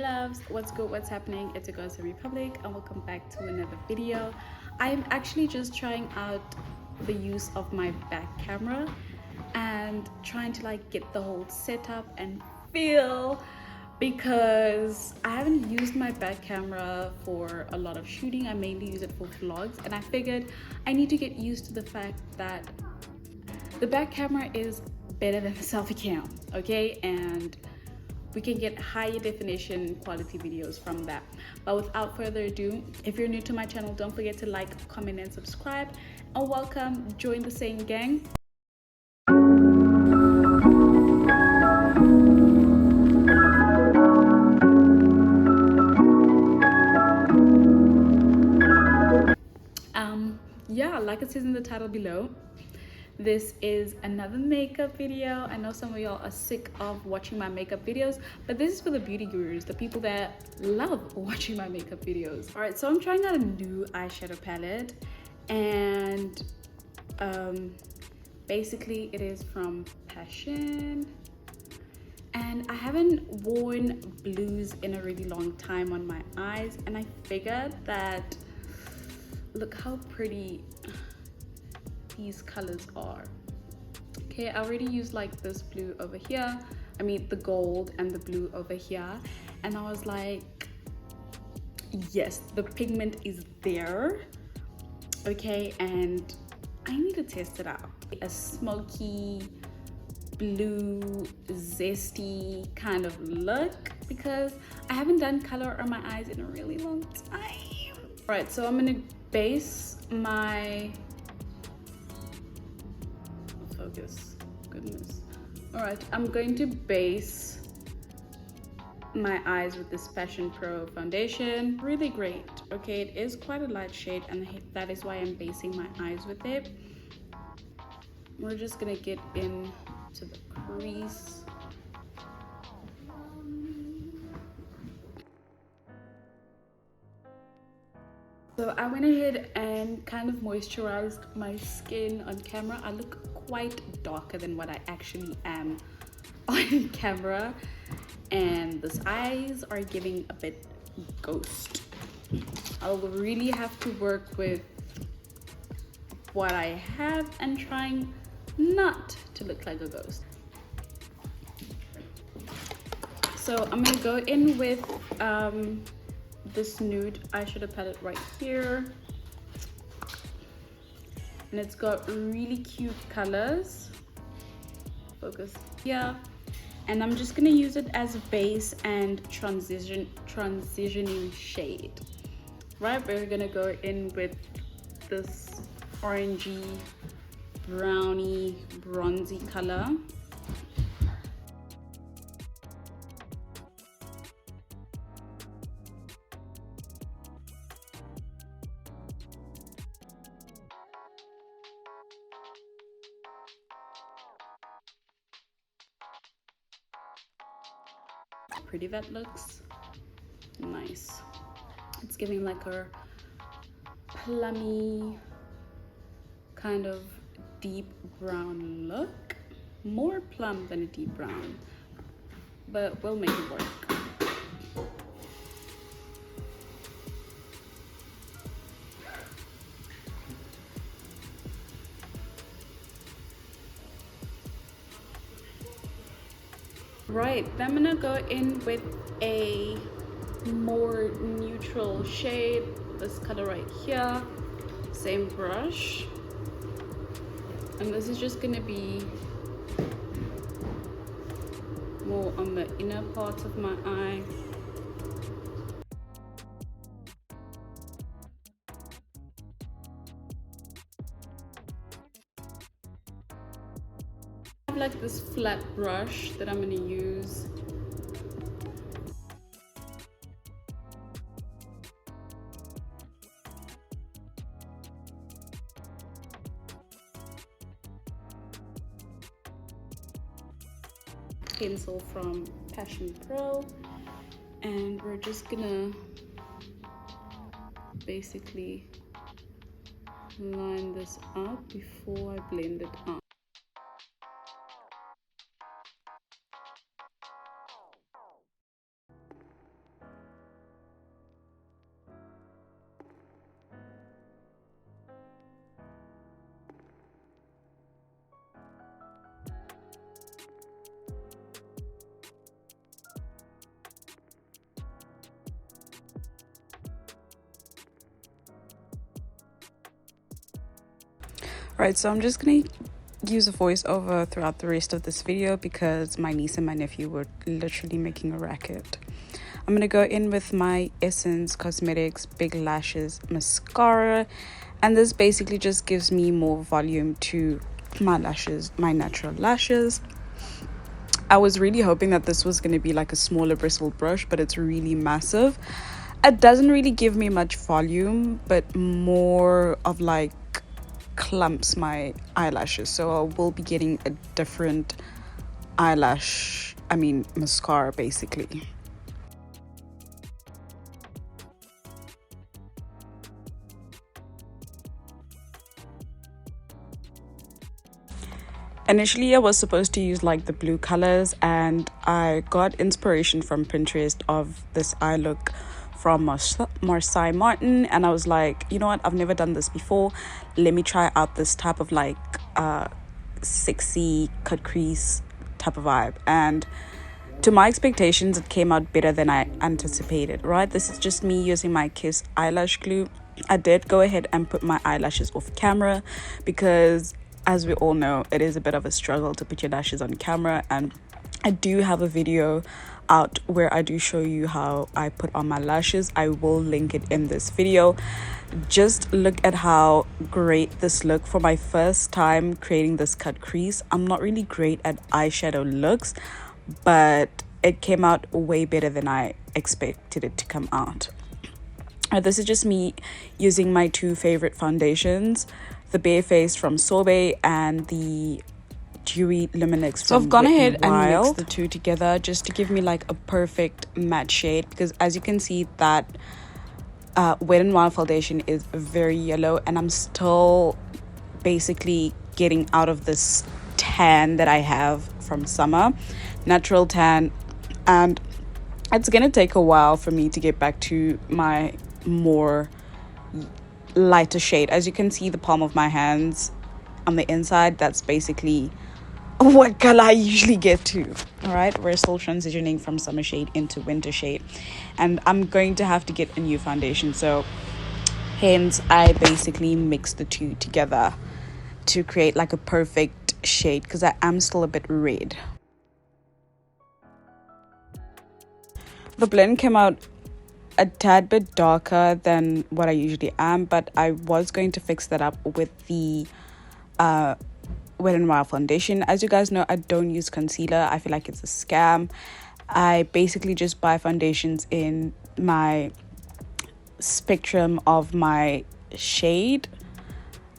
Loves, what's good, what's happening? It's your girl Republic and welcome back to another video. I'm actually just trying out the use of my back camera and trying to get the whole setup and feel, because I haven't used my back camera for a lot of shooting. I mainly use it for vlogs, and I figured I need to get used to the fact that the back camera is better than the selfie cam, okay? And we can get higher definition quality videos from that. But without further ado, if you're new to my channel, don't forget to like, comment, and subscribe. And welcome, join the same gang. Yeah, like it says in the title below, this is another makeup video. I know some of y'all are sick of watching my makeup videos, but this is for the beauty gurus, the people that love watching my makeup videos. All right, so I'm trying out a new eyeshadow palette, and basically it is from Passion, and I haven't worn blues in a really long time on my eyes, and I figured that, look how pretty these colors are. Okay, I already used this blue over here, I mean the gold and the blue over here, and I was like, yes, the pigment is there. Okay, and I need to test it out. A smoky blue zesty kind of look, because I haven't done color on my eyes in a really long time. All right, so I'm gonna base my focus, goodness. All right, I'm going to base my eyes with this Passion Pro foundation. Really great. Okay, it is quite a light shade, and that is why I'm basing my eyes with it. We're just gonna get into the crease. So I went ahead and kind of moisturized my skin on camera. I look quite darker than what I actually am on camera, and these eyes are giving a bit ghost. I'll really have to work with what I have and trying not to look like a ghost. So I'm gonna go in with this nude eyeshadow palette right here, and it's got really cute colors. Focus here, and I'm just gonna use it as a base and transitioning shade. Right, we're gonna go in with this orangey browny bronzy color. Pretty that looks. Nice. It's giving like a plummy kind of deep brown look. More plum than a deep brown, but we'll make it work. Right, then I'm gonna go in with a more neutral shade, this color right here, same brush, and this is just gonna be more on the inner part of my eye. I have this flat brush that I'm gonna use. Pencil from Passion Pro, and we're just gonna basically line this up before I blend it out. Right, so I'm just gonna use a voiceover throughout the rest of this video because my niece and my nephew were literally making a racket. I'm gonna go in with my Essence Cosmetics Big Lashes mascara, and this basically just gives me more volume to my lashes, my natural lashes. I was really hoping that this was going to be like a smaller bristle brush, but it's really massive. It doesn't really give me much volume, but more of like clumps my eyelashes. So I will be getting a different mascara basically. Initially, I was supposed to use like the blue colors, and I got inspiration from Pinterest of this eye look from Marsai Martin, and I was like, you know what, I've never done this before. Let me try out this type of like sexy cut crease type of vibe. And to my expectations, it came out better than I anticipated, right? This is just me using my Kiss eyelash glue. I did go ahead and put my eyelashes off camera because, as we all know, it is a bit of a struggle to put your lashes on camera, and I do have a video out where I do show you how I put on my lashes. I will link it in this video. Just look at how great this looked for my first time creating this cut crease. I'm not really great at eyeshadow looks, but it came out way better than I expected it to come out. This is just me using my two favorite foundations, the Bare Face from Sorbet and the Dewy Luminix from So I've gone ahead and and mixed the two together just to give me like a perfect matte shade, because as you can see, that Wet n Wild foundation is very yellow, and I'm still basically getting out of this tan that I have from summer, natural tan, and it's gonna take a while for me to get back to my more lighter shade. As you can see, the palm of my hands on the inside, that's basically what color I usually get to. All right, we're still transitioning from summer shade into winter shade, and I'm going to have to get a new foundation, so hence I basically mix the two together to create like a perfect shade, because I am still a bit red. The blend came out a tad bit darker than what I usually am, but I was going to fix that up with the Wet n Wild foundation. As you guys know, I don't use concealer. I feel like it's a scam. I basically just buy foundations in my spectrum of my shade,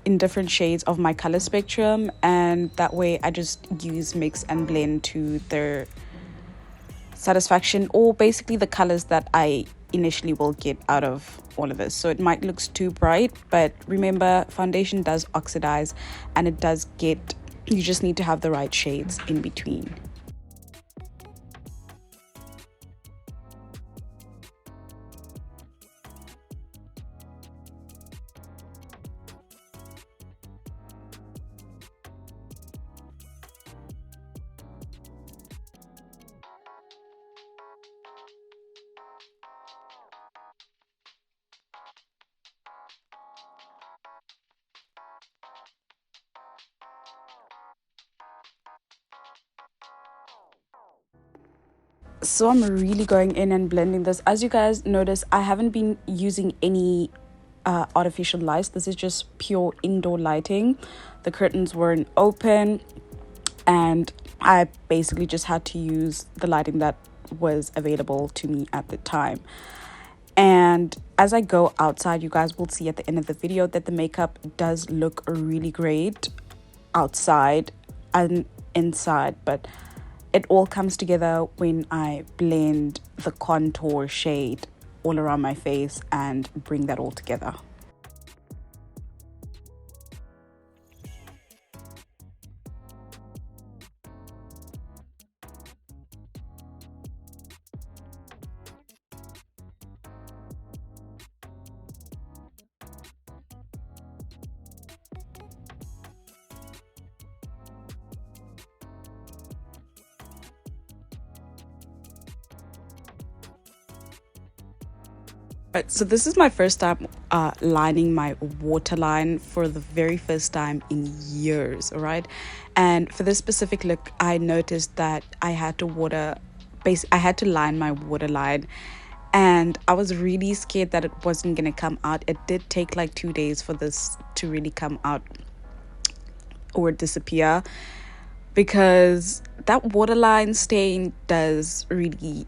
in different shades of my color spectrum, and that way I just use mix and blend to their satisfaction, or basically the colors that I initially will get out of all of this. So it might look too bright, but remember, foundation does oxidize, and it does get, you just need to have the right shades in between. So I'm really going in and blending this. As you guys notice, I haven't been using any artificial lights. This is just pure indoor lighting. The curtains weren't open, and I basically just had to use the lighting that was available to me at the time. And as I go outside, you guys will see at the end of the video that the makeup does look really great outside and inside, but it all comes together when I blend the contour shade all around my face and bring that all together. Right, so this is my first time lining my waterline for the very first time in years, all right? And for this specific look, I noticed that I had to I had to line my waterline, and I was really scared that it wasn't gonna come out. It did take like 2 days for this to really come out or disappear, because that waterline stain does really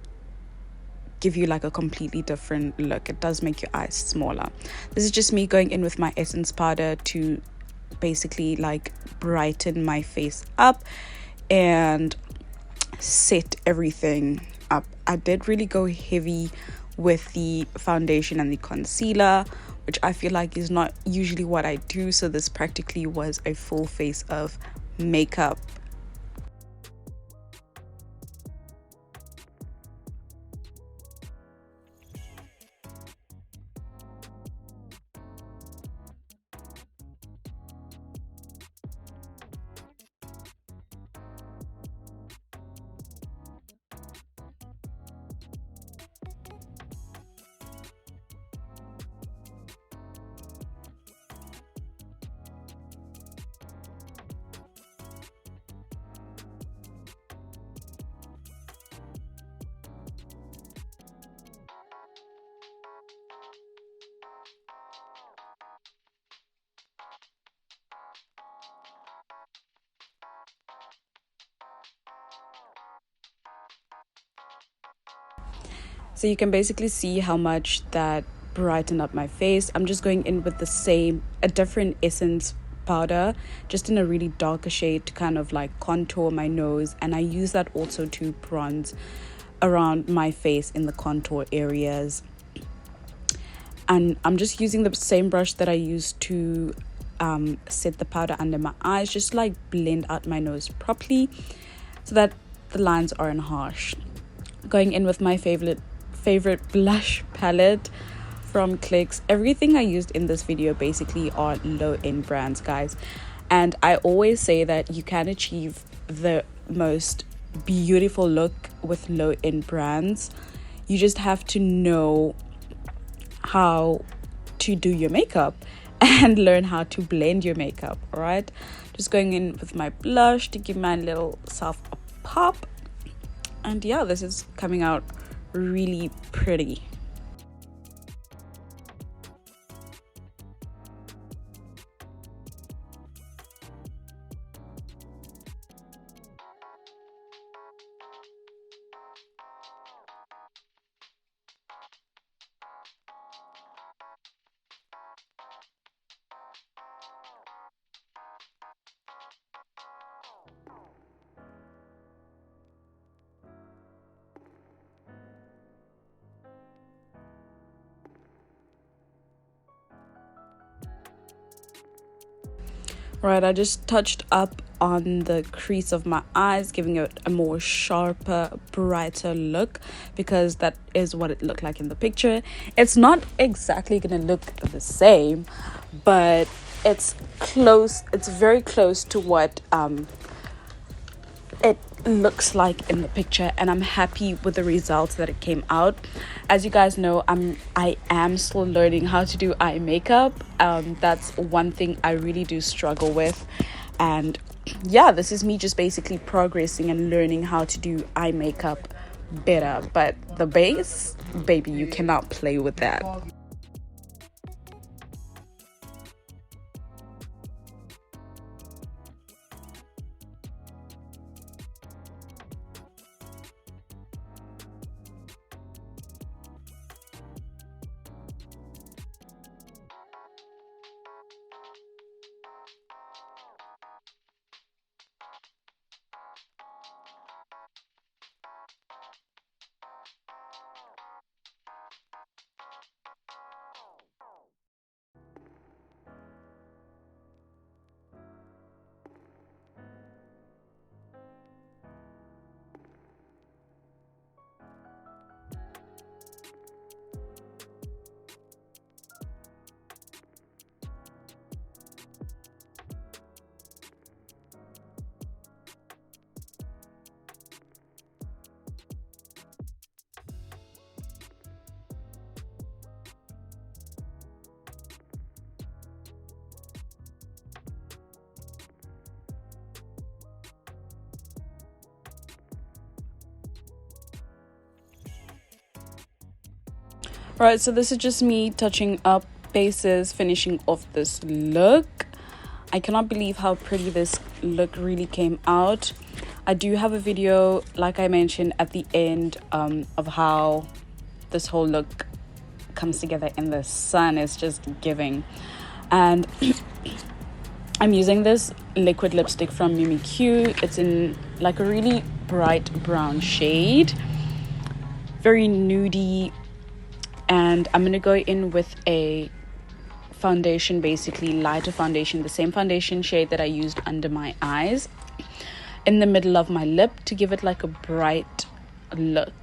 give you like a completely different look. It does make your eyes smaller. This is just me going in with my essence powder to basically like brighten my face up and set everything up. I did really go heavy with the foundation and the concealer, which I feel like is not usually what I do, so this practically was a full face of makeup. So you can basically see how much that brightened up my face. I'm just going in with a different essence powder, just in a really darker shade to kind of like contour my nose. And I use that also to bronze around my face in the contour areas. And I'm just using the same brush that I used to set the powder under my eyes, just like blend out my nose properly so that the lines aren't harsh. Going in with my favorite blush palette from Crease. Everything I used in this video basically are low-end brands, guys, and I always say that you can achieve the most beautiful look with low-end brands. You just have to know how to do your makeup and learn how to blend your makeup. All right, just going in with my blush to give my little self a pop, and yeah, this is coming out really pretty. Right, I just touched up on the crease of my eyes, giving it a more sharper, brighter look, because that is what it looked like in the picture. It's not exactly gonna look the same, but it's close. It's very close to what it looks like in the picture, and I'm happy with the results that it came out. As you guys know, I am still learning how to do eye makeup. That's one thing I really do struggle with, and yeah, this is me just basically progressing and learning how to do eye makeup better. But the base, baby, you cannot play with that. Right, so this is just me touching up bases, finishing off this look. I cannot believe how pretty this look really came out. I do have a video, like I mentioned at the end, of how this whole look comes together in the sun. It's just giving. And I'm using this liquid lipstick from Mimikyu. It's in like a really bright brown shade, very nudie. And I'm gonna go in with a foundation, basically lighter foundation, the same foundation shade that I used under my eyes, in the middle of my lip to give it like a bright look.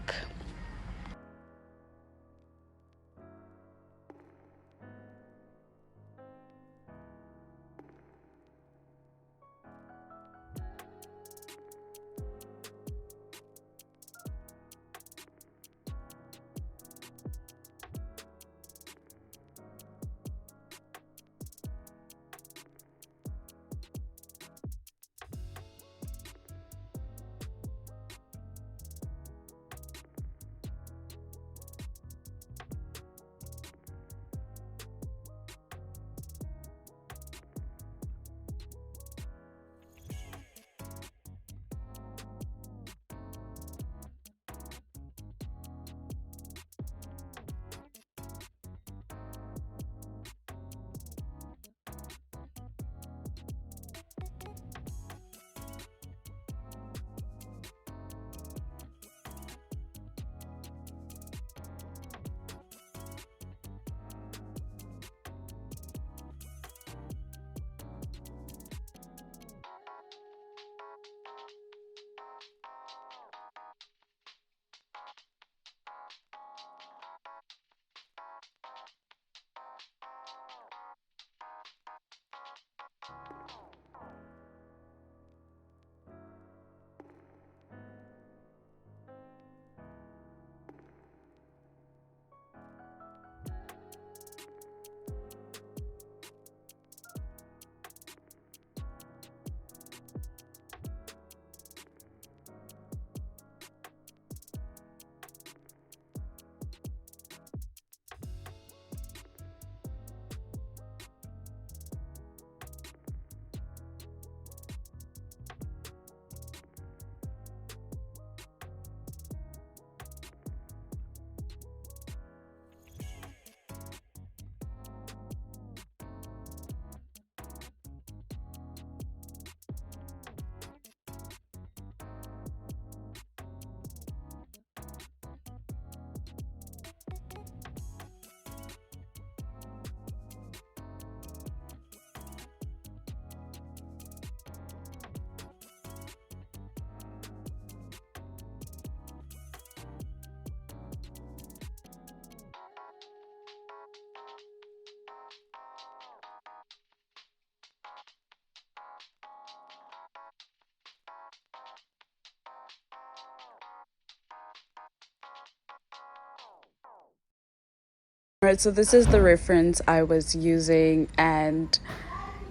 Alright, so this is the reference I was using, and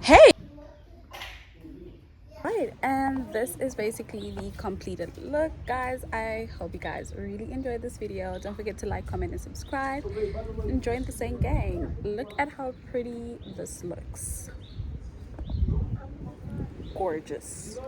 hey! Right, and this is basically the completed look, guys. I hope you guys really enjoyed this video. Don't forget to like, comment, and subscribe. And join the same gang. Look at how pretty this looks. Gorgeous.